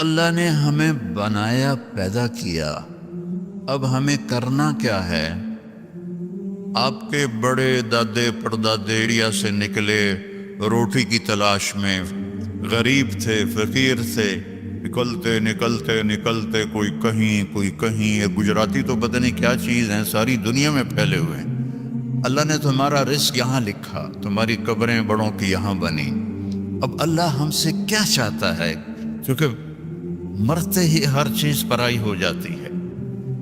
اللہ نے ہمیں بنایا، پیدا کیا، اب ہمیں کرنا کیا ہے؟ آپ کے بڑے دادے پردادے انڈیا سے نکلے روٹی کی تلاش میں، غریب تھے، فقیر تھے، نکلتے نکلتے نکلتے کوئی کہیں کوئی کہیں. یہ گجراتی تو پتہ نہیں کیا چیز ہیں، ساری دنیا میں پھیلے ہوئے ہیں. اللہ نے تمہارا رزق یہاں لکھا، تمہاری قبریں بڑوں کی یہاں بنی. اب اللہ ہم سے کیا چاہتا ہے؟ کیونکہ مرتے ہی ہر چیز پرائی ہو جاتی ہے،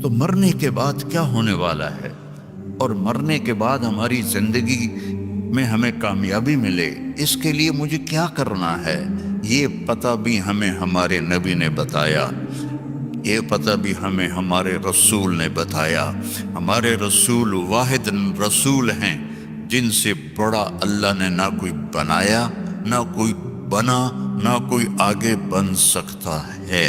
تو مرنے کے بعد کیا ہونے والا ہے، اور مرنے کے بعد ہماری زندگی میں ہمیں کامیابی ملے، اس کے لیے مجھے کیا کرنا ہے؟ یہ پتہ بھی ہمیں ہمارے نبی نے بتایا، یہ پتہ بھی ہمیں ہمارے رسول نے بتایا. ہمارے رسول واحد رسول ہیں جن سے بڑا اللہ نے نہ کوئی بنایا، نہ کوئی بنا، نہ کوئی آگے بن سکتا ہے.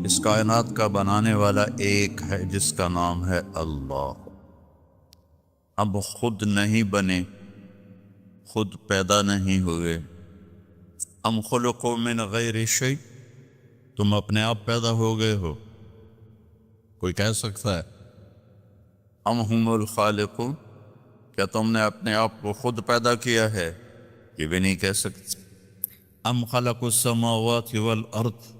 اس کائنات کا بنانے والا ایک ہے جس کا نام ہے اللہ. اب خود نہیں بنے، خود پیدا نہیں ہوئے. ام خلقوا من غیر شیء، تم اپنے آپ پیدا ہو گئے ہو؟ کوئی کہہ سکتا ہے؟ ام ہم الخالقون، کیا تم نے اپنے آپ کو خود پیدا کیا ہے؟ یہ بھی نہیں کہہ سکتے. ام خلقوا السماوات والارض،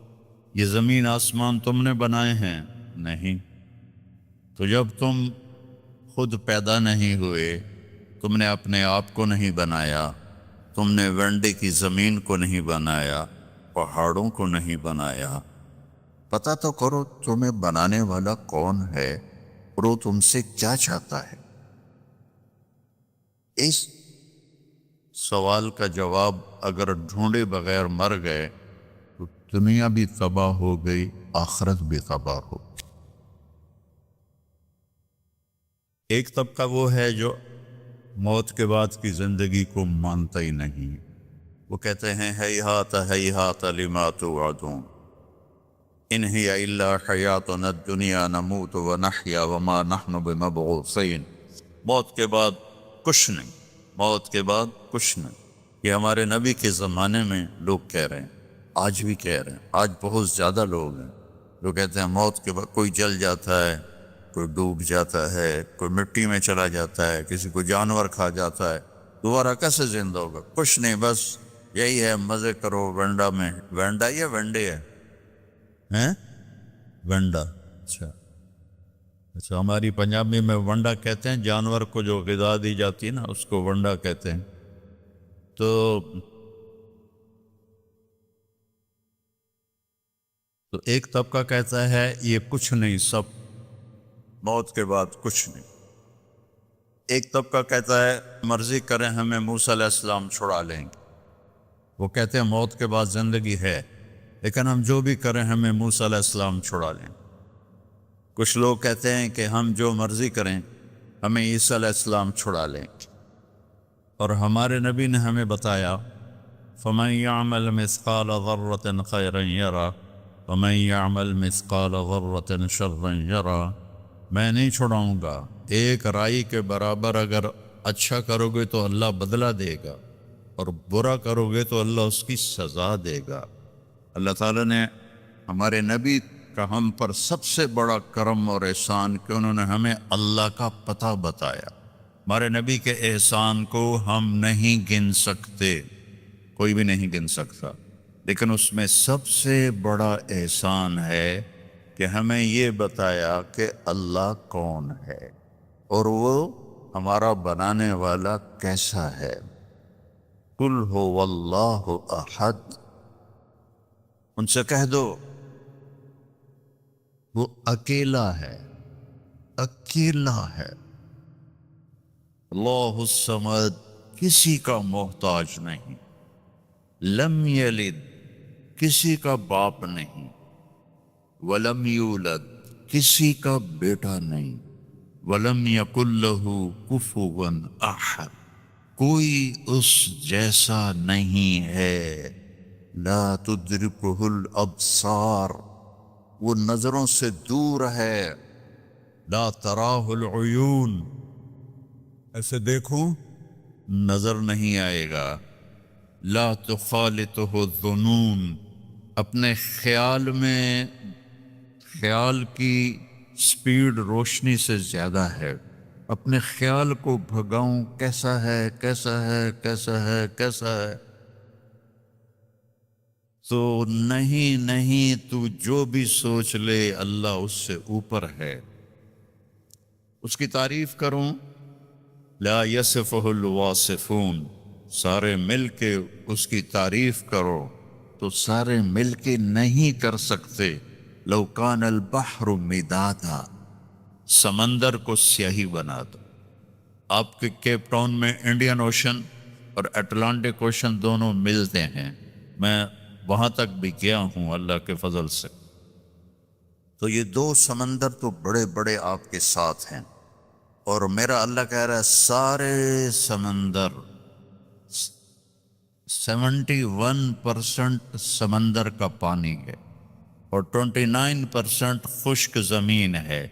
یہ زمین آسمان تم نے بنائے ہیں؟ نہیں. تو جب تم خود پیدا نہیں ہوئے، تم نے اپنے آپ کو نہیں بنایا، تم نے ونڈے کی زمین کو نہیں بنایا، پہاڑوں کو نہیں بنایا، پتہ تو کرو تمہیں بنانے والا کون ہے اور وہ تم سے کیا چاہتا ہے. اس سوال کا جواب اگر ڈھونڈے بغیر مر گئے تو دنیا بھی تباہ ہو گئی، آخرت بھی تباہ ہو گئی. ایک طبقہ وہ ہے جو موت کے بعد کی زندگی کو مانتا ہی نہیں. وہ کہتے ہیں ہیہات ہیہات لما توعدون، ان ہی الا حیاتنا الدنیا نموت ونحیا وما نحن بمبعوثین. موت کے بعد کچھ نہیں، موت کے بعد کچھ نہیں. یہ ہمارے نبی کے زمانے میں لوگ کہہ رہے ہیں، آج بھی کہہ رہے ہیں. آج بہت زیادہ لوگ ہیں جو کہتے ہیں موت کے بعد کوئی جل جاتا ہے، کوئی ڈوب جاتا ہے، کوئی مٹی میں چلا جاتا ہے، کسی کو جانور کھا جاتا ہے، دوبارہ کیسے زندہ ہوگا؟ کچھ نہیں، بس یہی ہے، مزے کرو ونڈا میں. وینڈا یا ونڈے ہے؟ ہیں ونڈا. اچھا ہماری پنجابی میں ونڈا کہتے ہیں، جانور کو جو غذا دی جاتی ہے نا اس کو ونڈا کہتے ہیں. تو ایک طبقہ کہتا ہے یہ کچھ نہیں، سب موت کے بعد کچھ نہیں. ایک طبقہ کہتا ہے مرضی کریں ہمیں موسیٰ علیہ السلام چھڑا لیں گے. وہ کہتے ہیں موت کے بعد زندگی ہے، لیکن ہم جو بھی کریں ہمیں موسیٰ علیہ السلام چھڑا لیں. کچھ لوگ کہتے ہیں کہ ہم جو مرضی کریں ہمیں عیسیٰ علیہ السلام چھڑا لیں. اور ہمارے نبی نے ہمیں بتایا فَمَن يَعْمَلْ مِثْقَالَ ذَرَّةٍ خَيْرًا يَرَهُ وَمَن يَعْمَلْ مِثْقَالَ ذَرَّةٍ شَرًّا يَرَهُ. میں نہیں چھڑاؤں گا. ایک رائی کے برابر اگر اچھا کرو گے تو اللہ بدلہ دے گا، اور برا کرو گے تو اللہ اس کی سزا دے گا. اللہ تعالیٰ نے ہمارے نبی کا ہم پر سب سے بڑا کرم اور احسان کہ انہوں نے ہمیں اللہ کا پتہ بتایا. ہمارے نبی کے احسان کو ہم نہیں گن سکتے، کوئی بھی نہیں گن سکتا. لیکن اس میں سب سے بڑا احسان ہے کہ ہمیں یہ بتایا کہ اللہ کون ہے اور وہ ہمارا بنانے والا کیسا ہے. قل هو اللہ احد، ان سے کہہ دو وہ اکیلا ہے، اکیلا ہے. اللہ الصمد، کسی کا محتاج نہیں. لم یلد، کسی کا باپ نہیں. ولم یولد، کسی کا بیٹا نہیں. ولم یکن لہ کفوا احد، کوئی اس جیسا نہیں ہے. لا تدرکہ الابصار، وہ نظروں سے دور ہے. لا تراہ العیون، ایسے دیکھوں نظر نہیں آئے گا. لا تخالطہ الظنون، اپنے خیال میں خیال کی سپیڈ روشنی سے زیادہ ہے. اپنے خیال کو بھگاؤں کیسا ہے کیسا ہے کیسا ہے کیسا ہے، تو نہیں نہیں، تو جو بھی سوچ لے اللہ اس سے اوپر ہے. اس کی تعریف کروں، لا یصفہ الواصفون، سارے مل کے اس کی تعریف کرو تو سارے مل کے نہیں کر سکتے. لو کان البحر مدادا، سمندر کو سیاہی بنا دو. آپ کے کیپ ٹاؤن میں انڈین اوشن اور اٹلانٹک اوشن دونوں ملتے ہیں، میں وہاں تک بھی گیا ہوں اللہ کے فضل سے. تو یہ دو سمندر تو بڑے بڑے آپ کے ساتھ ہیں، اور میرا اللہ کہہ رہا ہے سارے سمندر 71% سمندر کا پانی ہے اور 29% خشک زمین ہے.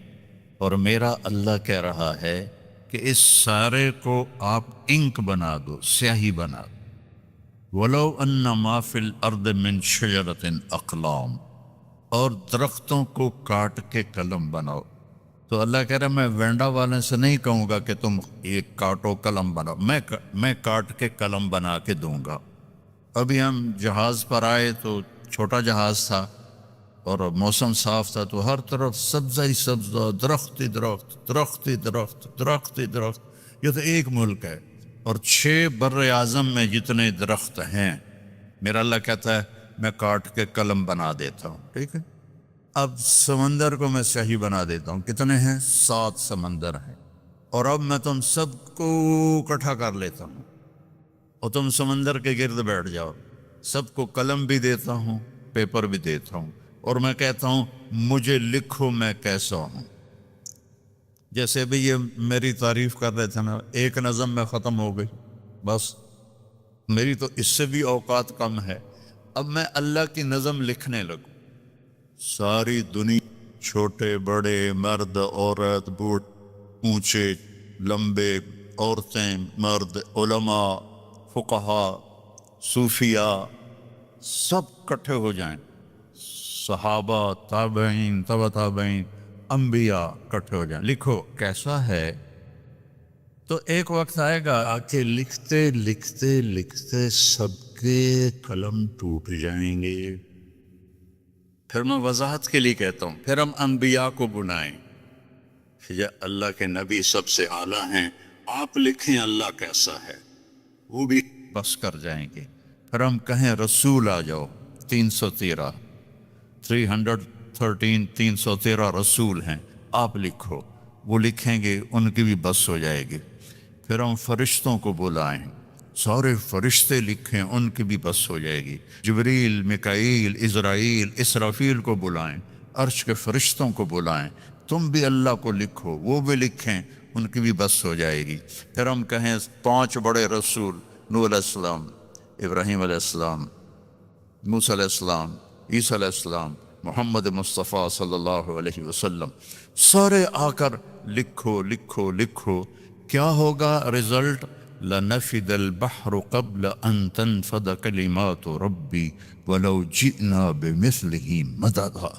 اور میرا اللہ کہہ رہا ہے کہ اس سارے کو آپ انک بنا دو، سیاہی بنا دو. وَلَوْ أَنَّ مَا فِي الْأَرْضِ مِنْ شَجَرَةٍ أَقْلَامٍ، اور درختوں کو کاٹ کے قلم بناؤ. تو اللہ کہہ رہا ہے میں وینڈا والے سے نہیں کہوں گا کہ تم یہ کاٹو قلم بناؤ، میں کاٹ کے قلم بنا کے دوں گا. ابھی ہم جہاز پر آئے تو چھوٹا جہاز تھا اور موسم صاف تھا، تو ہر طرف سبزہ ہی سبزہ، درخت ہی درخت، درخت ہی درخت، درخت ہی درخت. یہ تو ایک ملک ہے، اور 6 بر اعظم میں جتنے درخت ہیں میرا اللہ کہتا ہے میں کاٹ کے قلم بنا دیتا ہوں. ٹھیک ہے، اب سمندر کو میں صحیح بنا دیتا ہوں. کتنے ہیں؟ 7 سمندر ہیں. اور اب میں تم سب کو اکٹھا کر لیتا ہوں اور تم سمندر کے گرد بیٹھ جاؤ. سب کو قلم بھی دیتا ہوں، پیپر بھی دیتا ہوں، اور میں کہتا ہوں مجھے لکھو میں کیسا ہوں. جیسے بھی یہ میری تعریف کر رہے تھے نا، ایک نظم میں ختم ہو گئی. بس میری تو اس سے بھی اوقات کم ہے. اب میں اللہ کی نظم لکھنے لگوں. ساری دنیا، چھوٹے بڑے، مرد عورت، بوڑھ اونچے لمبے، عورتیں مرد، علماء فقہاء صوفیاء، سب کٹھے ہو جائیں. صحابہ، تابعین، تبع تابعین، انبیاء کٹھے ہو جائیں. لکھو کیسا ہے. تو ایک وقت آئے گا آ کے لکھتے لکھتے لکھتے سب کے قلم ٹوٹ جائیں گے. پھر میں وضاحت کے لیے کہتا ہوں، پھر ہم انبیاء کو بلائیں. یہ اللہ کے نبی سب سے اعلیٰ ہیں، آپ لکھیں اللہ کیسا ہے، وہ بھی بس کر جائیں گے. پھر ہم کہیں رسول آ جاؤ. 313 313 رسول ہیں، آپ لکھو. وہ لکھیں گے، ان کی بھی بس ہو جائے گی. پھر ہم فرشتوں کو بلائیں، سارے فرشتے لکھیں، ان کی بھی بس ہو جائے گی. جبریل، میکائیل، عزرائیل، اسرافیل کو بلائیں، عرش کے فرشتوں کو بلائیں، تم بھی اللہ کو لکھو، وہ بھی لکھیں، ان کی بھی بس ہو جائے گی. پھر ہم کہیں 5 بڑے رسول، نوح علیہ السلام، ابراہیم علیہ السلام، موسیٰ علیہ السلام، عیسیٰ علیہ السلام، محمد مصطفیٰ صلی اللہ علیہ وسلم، سارے آ کر لکھو لکھو لکھو. کیا ہوگا رزلٹ؟ لَنَفِدَ الْبَحْرُ قَبْلَ أَن تَنْفَدَ كَلِمَاتُ رَبِّي وَلَوْ جِئْنَا بِمِثْلِهِ مَدَدًا.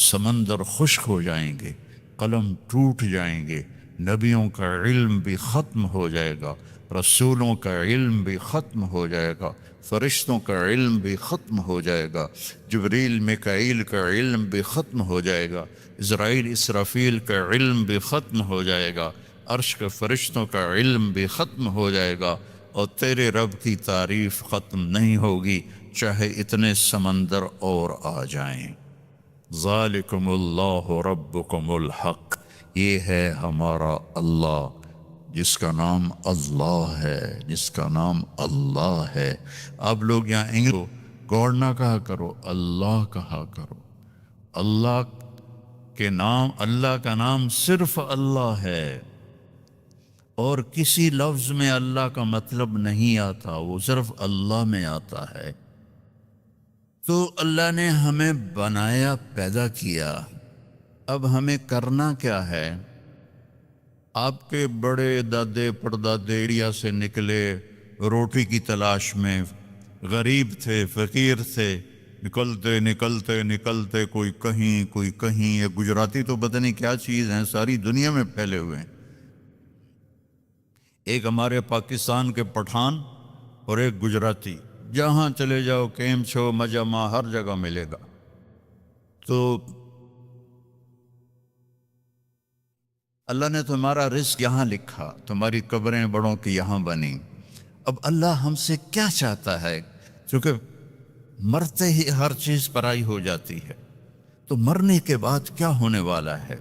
سمندر خشک ہو جائیں گے، قلم ٹوٹ جائیں گے، نبیوں کا علم بھی ختم ہو جائے گا، رسولوں کا علم بھی ختم ہو جائے گا، فرشتوں کا علم بھی ختم ہو جائے گا، جبریل میکائیل کا علم بھی ختم ہو جائے گا، اسرائیل اسرافیل کا علم بھی ختم ہو جائے گا، عرش کے فرشتوں کا علم بھی ختم ہو جائے گا، اور تیرے رب کی تعریف ختم نہیں ہوگی چاہے اتنے سمندر اور آ جائیں. ذالکم اللہ ربکم الحق، یہ ہے ہمارا اللہ جس کا نام اللہ ہے، جس کا نام اللہ ہے. اب لوگ یہاں انگلش گاڈ نہ کہا کرو، اللہ کہا کرو. اللہ کے نام، اللہ کا نام صرف اللہ ہے، اور کسی لفظ میں اللہ کا مطلب نہیں آتا، وہ صرف اللہ میں آتا ہے. تو اللہ نے ہمیں بنایا، پیدا کیا. اب ہمیں کرنا کیا ہے؟ آپ کے بڑے دادے پردادے انڈیا سے نکلے روٹی کی تلاش میں، غریب تھے، فقیر تھے، نکلتے نکلتے نکلتے کوئی کہیں، یہ گجراتی تو پتہ نہیں کیا چیز ہیں، ساری دنیا میں پھیلے ہوئے ہیں۔ ایک ہمارے پاکستان کے پٹھان اور ایک گجراتی، جہاں چلے جاؤ کیم چھو مجمع ہر جگہ ملے گا۔ تو اللہ نے تمہارا رزق یہاں لکھا، تمہاری قبریں بڑوں کی یہاں بنی۔ اب اللہ ہم سے کیا چاہتا ہے؟ کیونکہ مرتے ہی ہر چیز پرائی ہو جاتی ہے، تو مرنے کے بعد کیا ہونے والا ہے،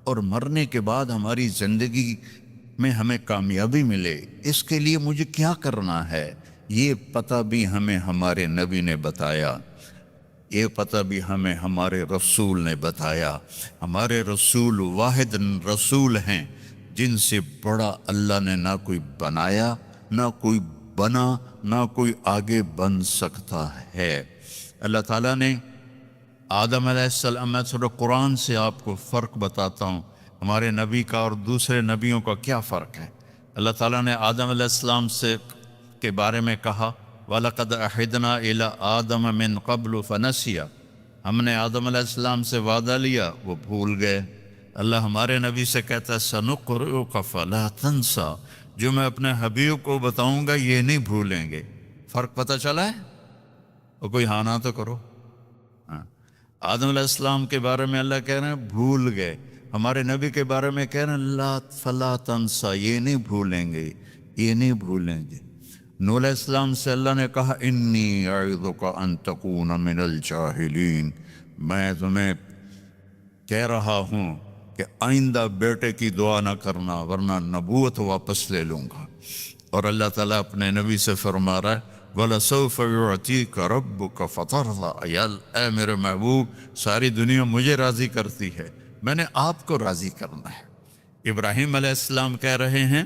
اور مرنے کے بعد ہماری زندگی میں ہمیں کامیابی ملے، اس کے لیے مجھے کیا کرنا ہے، یہ پتہ بھی ہمیں ہمارے نبی نے بتایا، یہ پتہ بھی ہمیں ہمارے رسول نے بتایا۔ ہمارے رسول واحد رسول ہیں جن سے بڑا اللہ نے نہ کوئی بنایا، نہ کوئی بنا، نہ کوئی آگے بن سکتا ہے۔ اللہ تعالیٰ نے آدم علیہ السلام، میں تھوڑا قرآن سے آپ کو فرق بتاتا ہوں، ہمارے نبی کا اور دوسرے نبیوں کا کیا فرق ہے۔ اللہ تعالیٰ نے آدم علیہ السلام سے کے بارے میں کہا وَلَقَدْ أَحِدْنَا إِلَىٰ آدَمَ مِن قَبْلُ فَنَسِيَ، ہم نے آدم علیہ السلام سے وعدہ لیا، وہ بھول گئے۔ اللہ ہمارے نبی سے کہتا ہے سَنُقْرِئُكَ فَلَا تَنْسَىٰ، جو میں اپنے حبیب کو بتاؤں گا یہ نہیں بھولیں گے۔ فرق پتہ چلا ہے؟ اور کوئی ہاں تو کرو۔ آدم علیہ السلام کے بارے میں اللہ کہہ رہے ہیں بھول گئے، ہمارے نبی کے بارے میں کہہ رہے ہیں لا فلا تنسا، یہ نہیں بھولیں گے، یہ نہیں بھولیں گے۔ نوح علیہ السلام سے اللہ نے کہا انی اعظک ان تکون من الجاہلین، میں تمہیں کہہ رہا ہوں کہ آئندہ بیٹے کی دعا نہ کرنا ورنہ نبوت واپس لے لوں گا۔ اور اللہ تعالیٰ اپنے نبی سے فرما رہا ہے وَلَسَوْفَ يُعْتِيكَ رَبُّكَ فَتَرْضَىٰ، اے میرے محبوب ساری دنیا مجھے راضی کرتی ہے، میں نے آپ کو راضی کرنا ہے۔ ابراہیم علیہ السلام کہہ رہے ہیں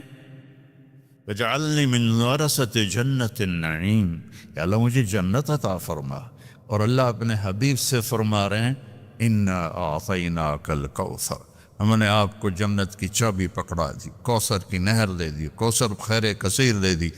وَجَعَلْنِي مِنْ وَرَثَةِ جَنَّةِ النَّعِيمِ، کہ اللہ مجھے جنت عطا فرما۔ اور اللہ اپنے حبیب سے فرما رہے ہیں اِنَّا أَعْطَيْنَاكَ الْكَوْثَرَ، ہم نے آپ کو جنت کی چابی پکڑا دی، کوثر کی نہر دے دی، کوثر خیر کثیر دے دی۔